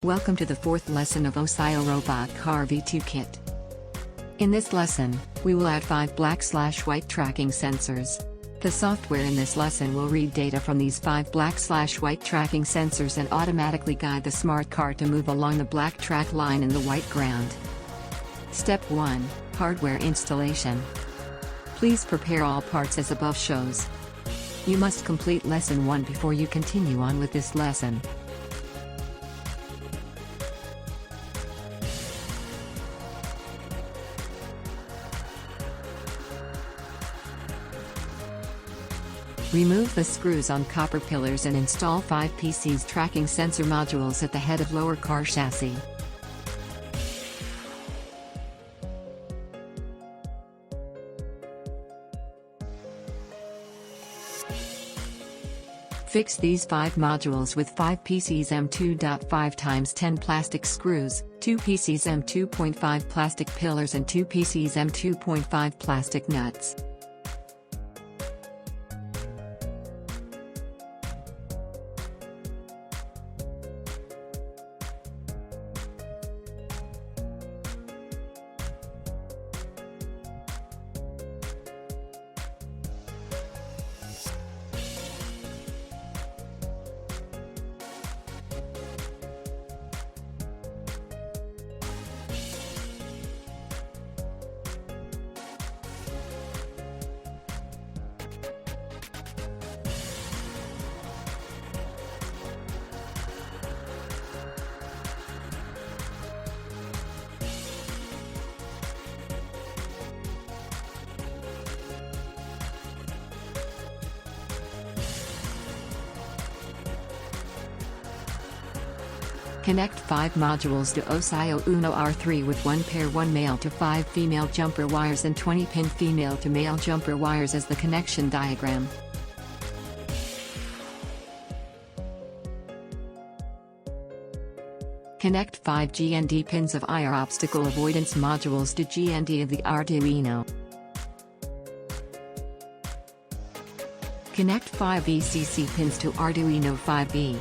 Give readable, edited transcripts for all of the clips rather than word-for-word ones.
Welcome to the fourth lesson of OSOYOO Robot Car V2 Kit. In this lesson, we will add 5 black/white tracking sensors. The software in this lesson will read data from these 5 black/white tracking sensors and automatically guide the smart car to move along the black track line in the white ground. Step 1, Hardware Installation. Please prepare all parts as above shows. You must complete lesson 1 before you continue on with this lesson. Remove the screws on copper pillars and install 5 PCs tracking sensor modules at the head of lower car chassis. Fix these 5 modules with 5 PCs M2.5x10 plastic screws, 2 PCs M2.5 plastic pillars and 2 PCs M2.5 plastic nuts. Connect 5 modules to OSOYOO R3 with 1 pair 1 male to 5 female jumper wires and 20-pin female to male jumper wires as the connection diagram. Connect 5 GND pins of IR obstacle avoidance modules to GND of the Arduino. Connect 5 VCC pins to Arduino 5B.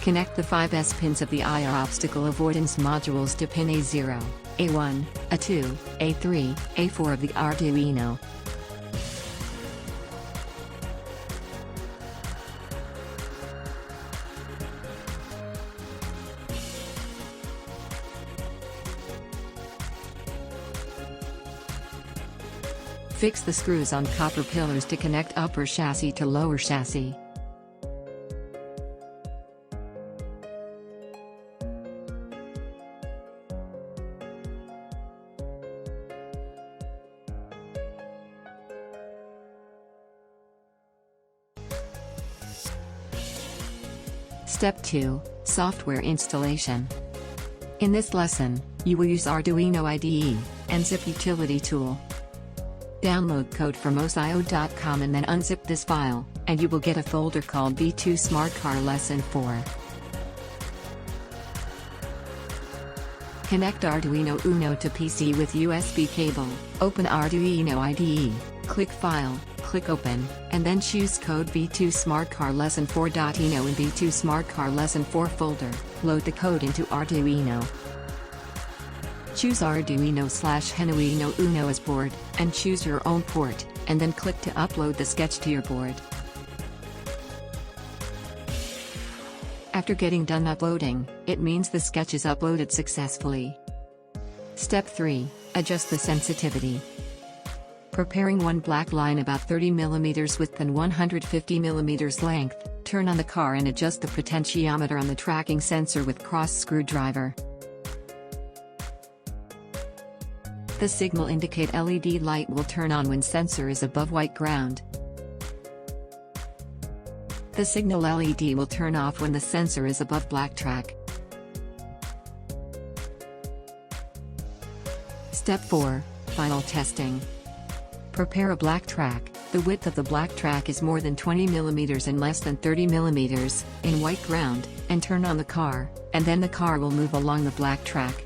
Connect the 5 S pins of the IR obstacle avoidance modules to pin A0, A1, A2, A3, A4 of the Arduino. Fix the screws on copper pillars to connect upper chassis to lower chassis. Step 2, Software Installation. In this lesson, you will use Arduino IDE and zip utility tool. Download code from OSOYOO.com and then unzip this file, and you will get a folder called V2 Smart Car Lesson 4. Connect Arduino Uno to PC with USB cable, open Arduino IDE, click File, click Open, and then choose code V2 Smart Car Lesson 4.ino in V2 Smart Car Lesson 4 folder, load the code into Arduino. Choose Arduino/Genuino Uno as board, and choose your own port, and then click to upload the sketch to your board. After getting done uploading, it means the sketch is uploaded successfully. Step 3, Adjust the sensitivity. Preparing one black line about 30 mm width and 150 mm length, turn on the car and adjust the potentiometer on the tracking sensor with cross screwdriver. The signal indicate LED light will turn on when sensor is above white ground. The signal LED will turn off when the sensor is above black track. Step 4, Final Testing. Prepare a black track. The width of the black track is more than 20 mm and less than 30 mm, in white ground, and turn on the car, and then the car will move along the black track.